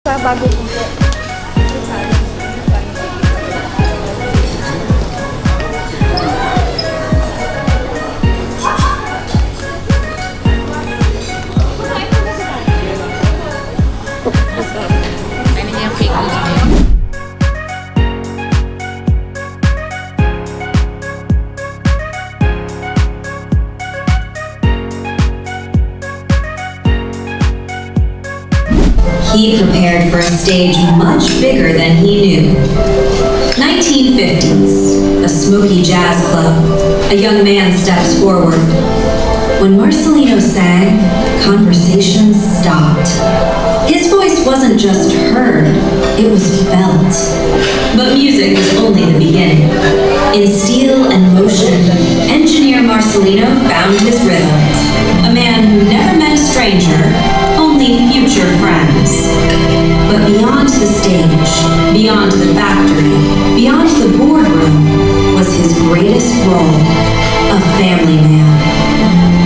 Bago po po. He prepared for a stage much bigger than he knew. 1950s, a smoky jazz club. A young man steps forward. When Marcelino sang, conversations stopped. His voice wasn't just heard, it was felt. But music was only the beginning. In Steel and Motion, engineer Marcelino found his rhythm. A man who never met a stranger, only future friends. But beyond the stage, beyond the factory, beyond the boardroom, was his greatest role, a family man.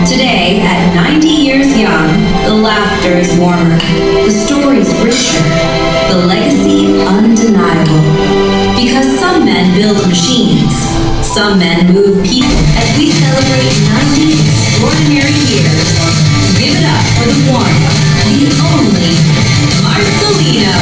Today, at 90 years young, the laughter is warmer, the story's richer, the legacy undeniable. Because some men build machines, some men move people. As we celebrate 90 extraordinary years, give it up for the one, the only, Marcelino.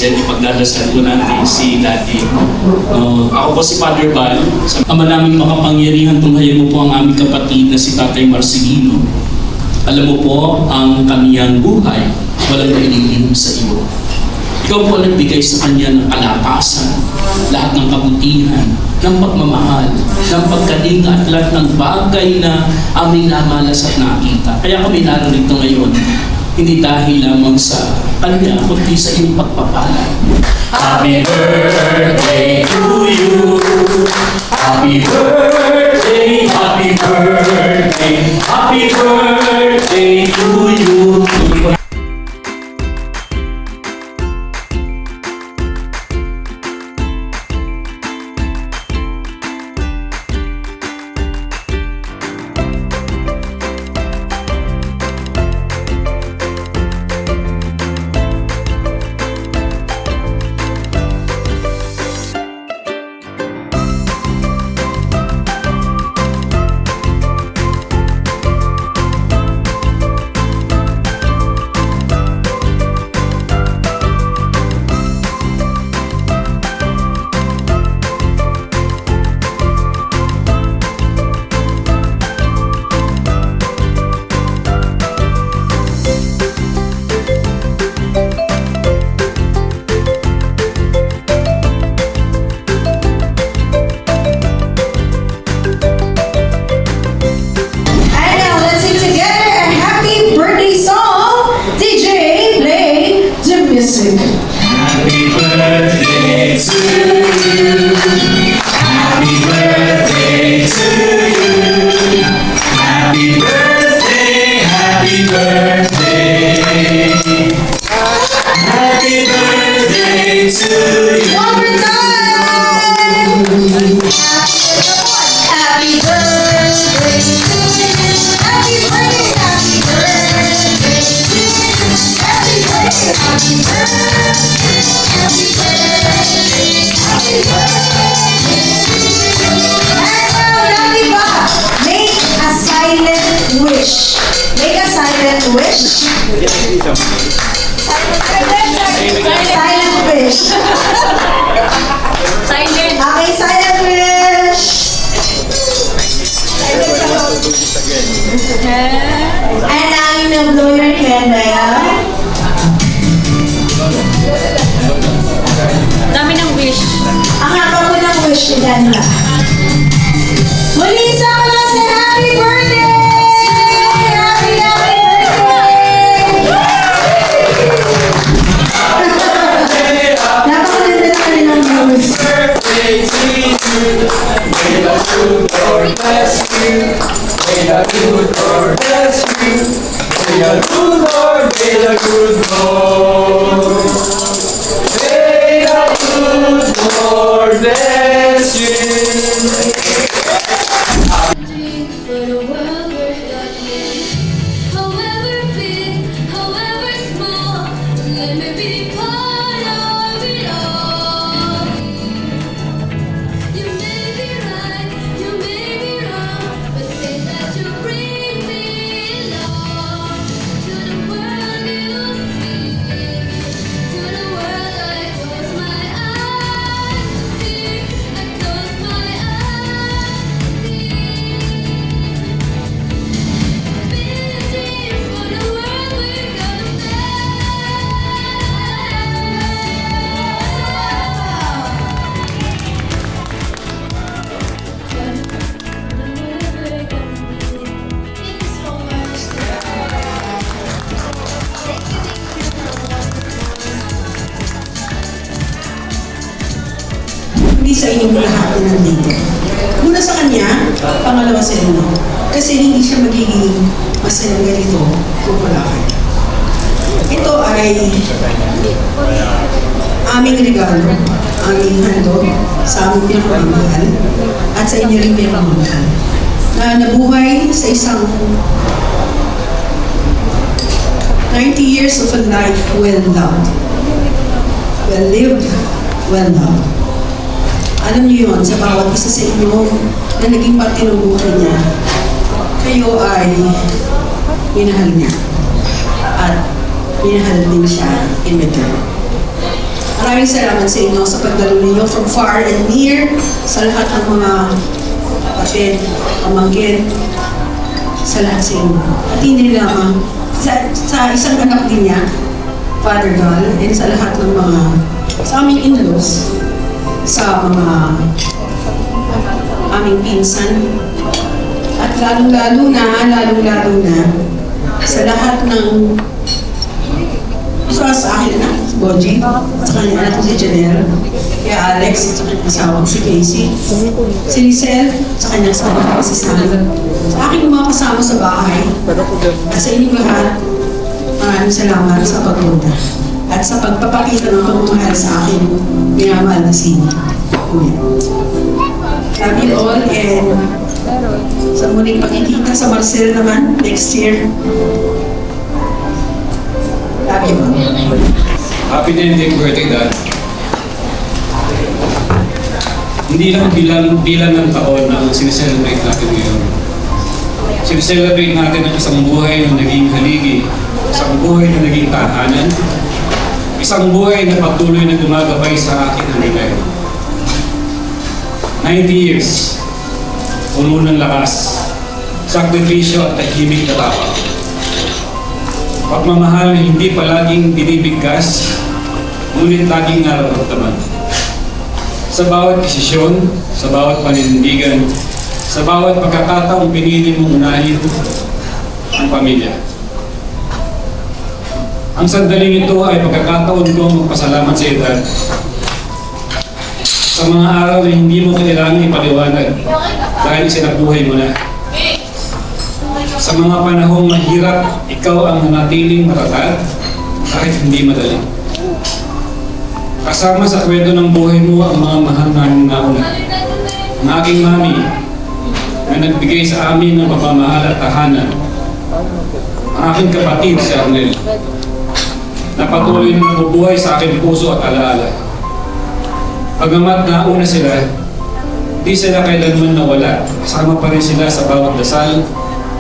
Then ipagdadasal ko natin si Daddy. Ako po si Father Val. Ama namin makapangyarihan, tunghayan mo po ang aming kapatid na si Tatay Marcelino. Alam mo po ang kaniyang buhay, walang naililihim sa iyo. Ikaw po nagbigay sa kanya ng kalakasan, lahat ng kabutihan, ng pagmamahal, ng pagkalinga at lahat ng bagay na aming namalas at nakita. Kaya kami narito ngayon, hindi dahil lamang sa kanya, kundi sa iyong pagpapala. Happy birthday to you! Happy birthday, happy birthday, happy birthday to you. And now let's sing together a happy birthday song. DJ, play the music. Happy birthday to you. Happy birthday to you. Happy birthday, happy birthday. Happy birthday to you. One more time. Happy birthday to you. Happy birthday, happy birthday to you. Happy birthday, happy birthday. Happy birthday, happy birthday to you. And now, Naliba, make a silent wish. Make a silent wish. Silent wish. Silent. Okay, silent wish. And now you know, blow your candle. Dami ng wish. Ang haba ko ng wish ni Daniela. Muli sa mga sa happy birthday! Happy, happy birthday! Napakaganda na kanilang news. Birthday to you. May the good Lord bless you. May the good Lord bless you. May the good Lord, may the good Lord. May the good Lord bless you. For the world we're loving, however big, however small, let me be part of it all. You may be right, you may be wrong, but say that you bring me along to the world you see, to the world I close my eyes to see, I close my eyes to see. Hindi sa inyong lahat na nandito. Una sa kanya, pangalawa sa inyo. Kasi hindi siya magiging masayang ganito kung wala kayo. Ito ay aming regalo, aming handog sa aming pinakamamahal at sa inyo rin pinakamamahal na nabuhay sa isang 90 years of a life well loved. Well lived, well loved. Alam niyo yun, sa bawat isa sa inyo na naging parte ng buhay niya, kayo ay minahal niya. At minahal din siya in return. Maraming salamat sa inyo sa pagdalo ninyo from far and near, sa lahat ng mga kapatid, pamangkin, sa lahat sa inyo. At hindi lamang sa isang anak din niya, Father Gal, and sa lahat ng mga, sa aming in-laws, sa mga aming pinsan, at lalong-lalo na sa lahat ng sa akin na, si Boji, sa kanyang anak si Janelle, kay Alex, sa kanyang asawang si Casey, si Lizelle, sa kanyang asawa si Sandra, sa aking mga kasama sa bahay, at sa inyong lahat, maraming salamat sa pagpunta at sa pagpapakita ng pagmamahal sa akin, minamahal na si Kuya. Love you all, and sa muling pagkikita sa Marcel naman next year. Love you all. Happy 10th birthday, Dad. Hindi lang bilang ng taon na sineselebrate natin ngayon. Sineselebrate natin ang isang buhay na naging haligi, isang buhay na naging tahanan, isang buhay na patuloy na gumagabay sa akin ng nilay. 90 years, puno ng lakas, sakripisyo at tahimik na tapang. Pagmamahal na hindi palaging binibigkas, ngunit laging nararamdaman. Sa bawat desisyon, sa bawat paninindigan, sa bawat pagkakataong pinili mong unahin ang pamilya. Ang sandaling ito ay pagkakataon kong magpasalamat sa iyo, Dad. Sa mga araw na hindi mo kailangan ipaliwanag dahil sinabuhay mo na. Sa mga panahong mahirap, ikaw ang nanatiling matatag kahit hindi madali. Kasama sa kwento ng buhay mo ang mga mahal namin nauna. Ang aking mami na nagbigay sa amin ng pagmamahal at tahanan. Ang aking kapatid si Arnel na patuloy na nabubuhay sa aking puso at alaala. Pagamat nauna sila, di sila kailanman nawala. Kasama pa rin sila sa bawat dasal,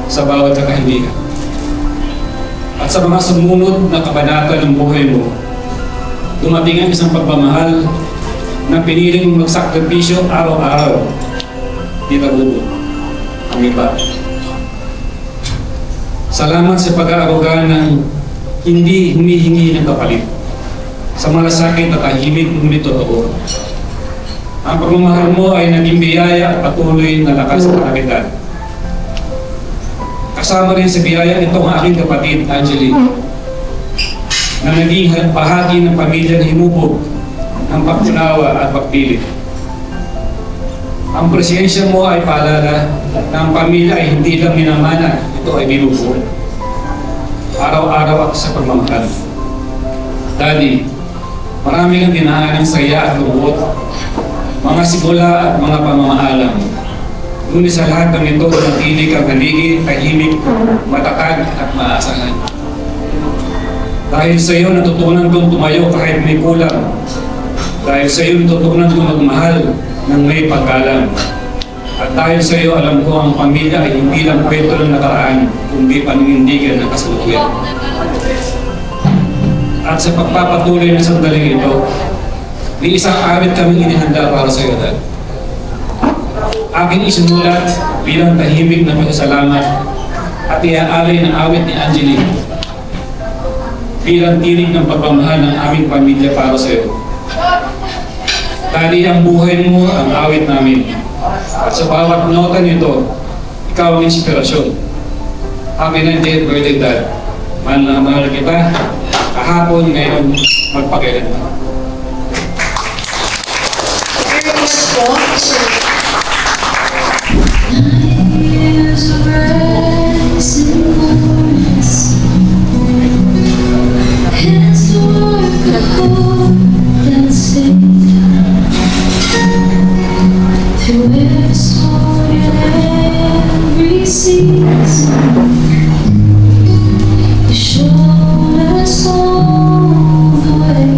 sa bawat kakahilingan. At sa mga sumunod na kabanata ng buhay mo, dumating ang isang pagmamahal na piniling magsakripisyo araw-araw. Di tabubo ang iba. Salamat sa pag-aaruga ng hindi humihingi ng kapalit. Sa malasakit at tahimik ngunit totoo. Ang pagmamahal mo ay naging biyaya at patuloy na lakas sa kapitan. Kasama rin sa biyaya itong aking kapatid, Angeli, na naging bahagi ng pamilyang hinubog ng pagkunawa at pagpilit. Ang presensya mo ay paalala na ang pamilya ay hindi lang minamana, ito ay binubuo. Araw-araw at sa pagmamahal. Daddy, marami kang dinaanan ng saya at lungkot, mga simula at mga pamamaalam. Ngunit sa lahat ng ito, natili kang haligi, tahimik, matatag at maasahan. Dahil sa iyo, natutunan kong tumayo kahit may kulang. Dahil sa iyo, natutunan kong magmahal ng may paggalang. At dahil sa iyo, alam ko ang pamilya ay hindi lang kwento ng nakaraan, kundi paninindigan ng kasalukuyan. At sa pagpapatuloy ng sandaling ito, may isang awit kaming inihanda para sa iyo, Dad. Aking isinulat bilang tahimik na pasasalamat at iaalay ng awit ni Angeli bilang tinig ng pagmamahal ng aming pamilya para sa iyo. Dali ang buhay mo ang awit namin. At sa bawat nota nito, ikaw ang inspirasyon. Happy 90th birthday, Dad. Mahal na mahal kita. Kahapon, ngayon, magpakailanman. Very much po. Years of rising mornings, hands to work a hope that saved. Through every storm and every season, you showed us all the way.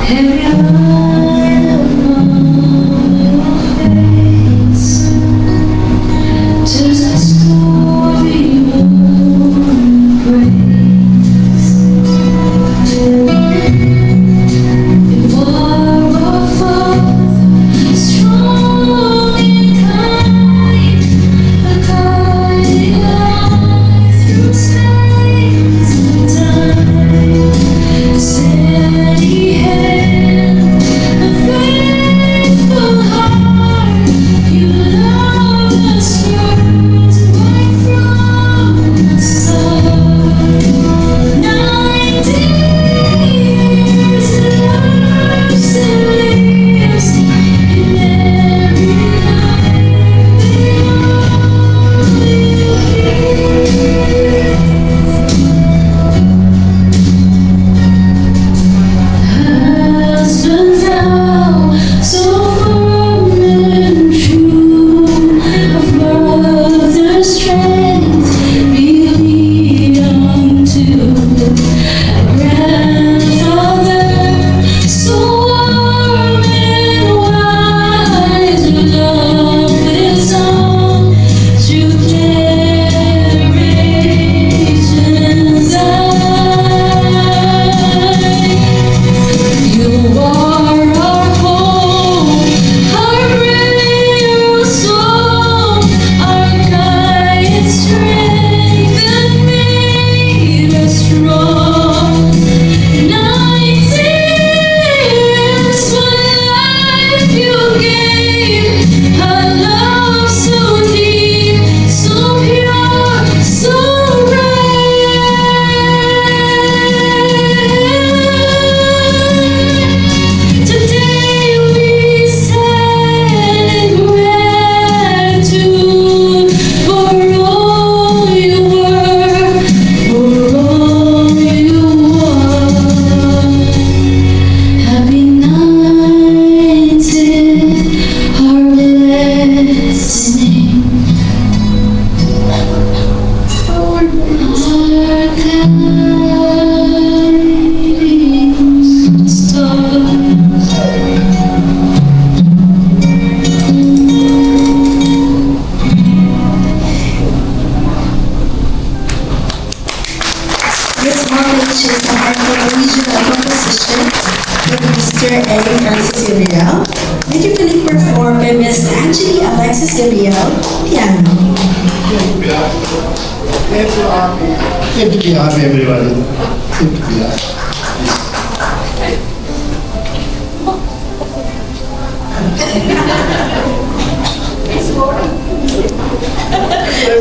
Every line upon your face tells a story of grace. You are our Father, strong and kind. beautifully performed by Miss Angeli Alexis Gabriel, piano. Happy everybody. Happy.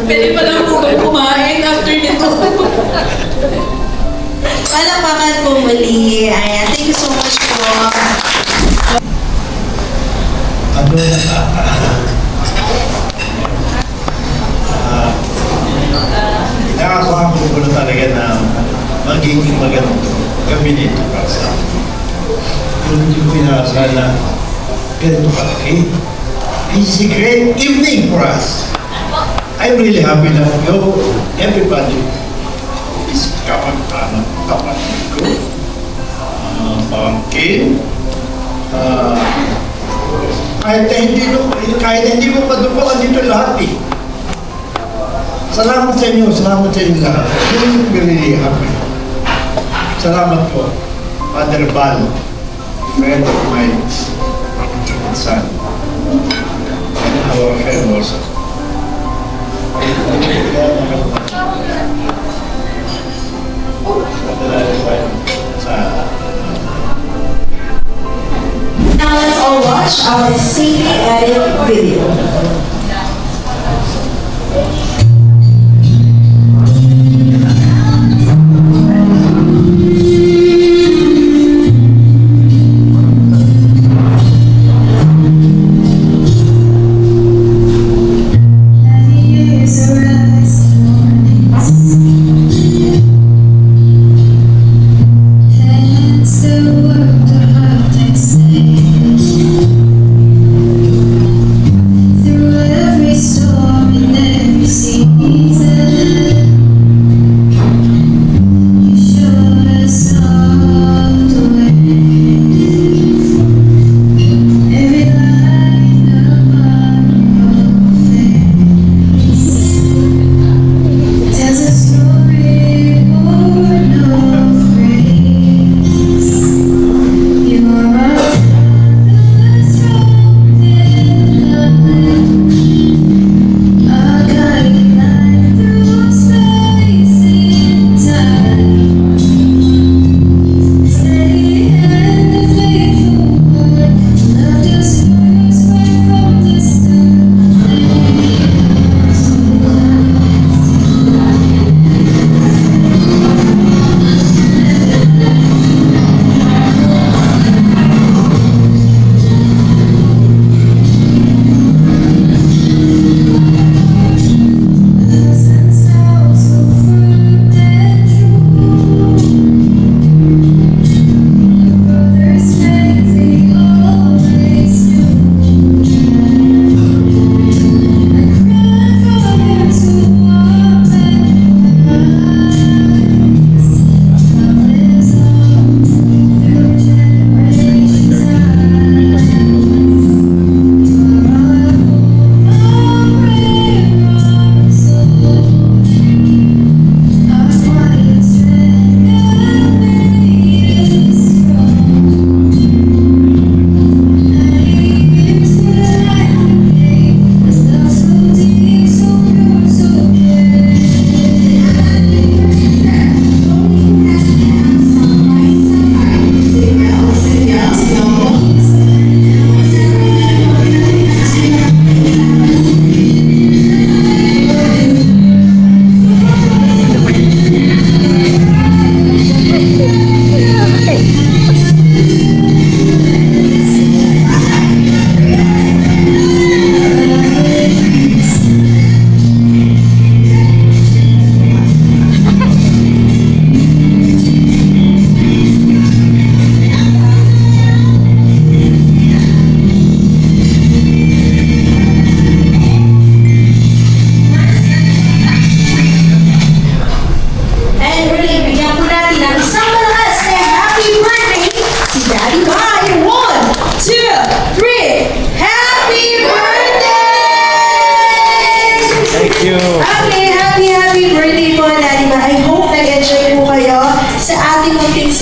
Pwede pa lang po kumain after nito. Palakpakan po muli. Ayan, thank you so much po. Ano nakakakuha ko talaga na magiging magandang gabi dito para sa akin. Kung hindi ko pinakasal na ganito kalaki. It's a great evening for us. I'm really happy na everybody is kapag-anak, kapatid ko, pangkin, kahit hindi mo padupuan dito lahat eh. Salamat sa inyo lahat. I'm really happy. Salamat po, Father Bal, friend of my son, and our friend also. Now let's all watch our CD edit video.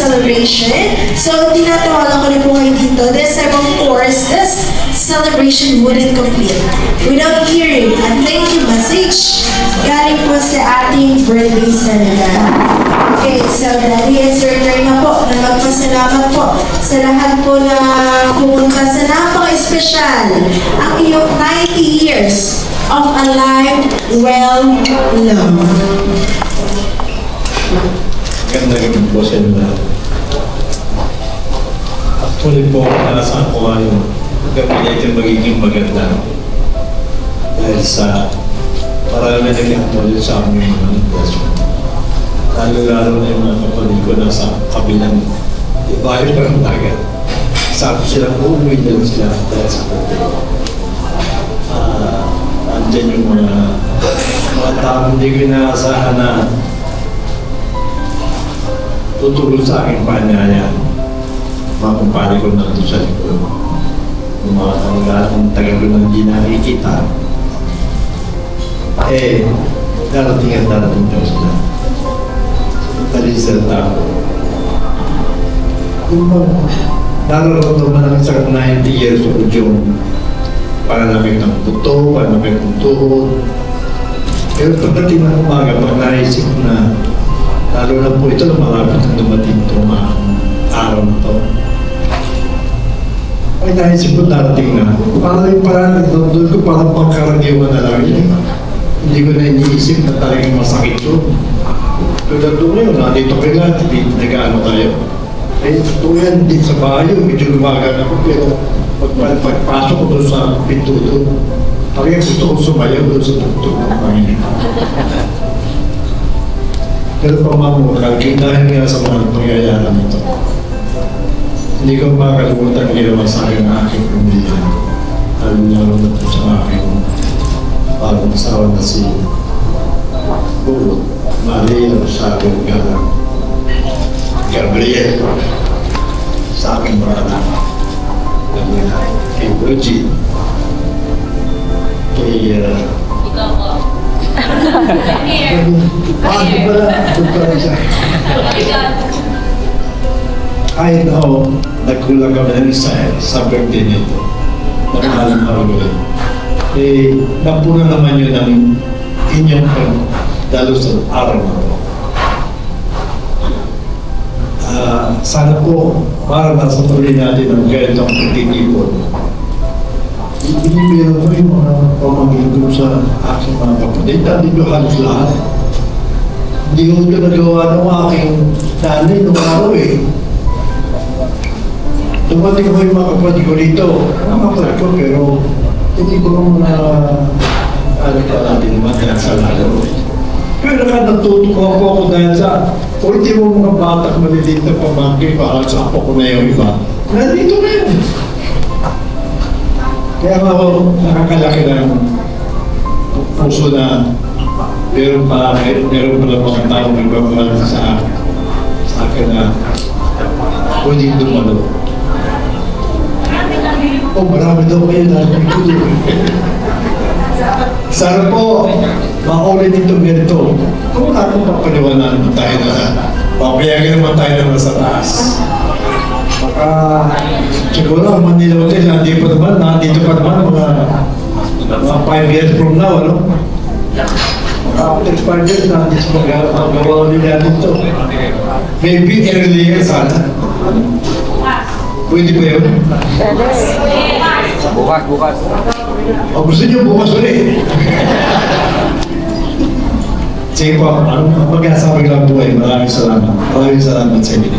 celebration. So, tinatawagan ko rin po kayo dito. This time, of course, course, this celebration wouldn't complete without hearing a thank you message galing po sa ating birthday celebrant. Okay, so Daddy, it's your turn na po na magpasalamat po sa lahat po na pumunta sa napaka-espesyal ang iyong 90 years of a life well loved. Ganda yung po sa inyo lahat. Actually po, nasa ako ngayon, gabi yung magiging maganda. Dahil sa parang na nag-acknowledge sa amin yung mga negosyo. Lalo-lalo na yung mga kapatid ko na sa kabilang bahay pa ng dagat. Sabi silang uuwi din sila dahil sa kapatid. Andyan yung mga taong hindi ko inaasahan na tutulong sa aking panyaya. Mga kumpare ko na ito sa likod. Yung mga lahat tagal ko nang hindi nakikita. Darating at darating daw sila. Talisal tao. Kung nararamdaman namin sa 90 years old yung pananamig ng buto, pananamig ng tuhod. Pero pagdating ng umaga, pag naisip na lalo na po ito na malapit na dumating itong mga araw na ito. Ay naisip ko darating na. Parang doon ko parang pangkaraniwan na lang yun. Hindi ko na iniisip na talagang masakit yun. Tulad doon ngayon, nandito kayo lahat, nag-ano tayo. Ito yan, din sa bahay, medyo lumagan ako, pero pagpasok ko doon sa pinto doon, talagang gusto ko sumayaw doon sa tugtog ng Panginoon. Pero pamamukal, dahil nga sa mga pangyayaran nito, hindi ko makalimutan ang ginawa sa akin ng aking pamilya. Lalo na po sa aking bagong asawa na si Bulot, Maria Rosario Gabriel, sa aking mga anak. Kay Bridget, kay Paano pala? Ito pala siya. Kahit ako, nagkulang kami ng sa birthday nito. Nagkahalang ako napuna naman yun ng inyong pagdalo sa araw na ito. Sana po, para nasa tuloy natin ang ganitong pagtitipon. Binibiro ko yung mga pamangkin ko sa aking mga kapatid. Dati ko halos lahat. Hindi ko nagawa ng aking nanay nung araw eh. Dumating ko yung mga kapatid ko dito. Mga kapatid ko pero hindi ko mga ano pa natin naman sa lalo. Pero natutuwa po ako dahil sa ultimo mga batak maliliit na pamangkin para sa apo ko na yung iba. Nandito na yun. Kaya ako nakakalaki ng puso na meron pa lang mga taong nagmamahal sa akin na pwedeng dumalo. Marami daw kayo na sana po maulit itong ganito. Kung wala kong papaliwanan tayo na papayagan naman tayo na nasa taas. Baka siguro ang Manila Hotel nandito pa naman mga 5 years from now, ano? After 5 years nandito magawa ulit natin ito. Maybe earlier sana. Pwede ba yun? Bukas. O gusto niyo bukas ulit? Sige po, ang mag-asabing lang buhay. Maraming salamat. Maraming salamat sa inyo.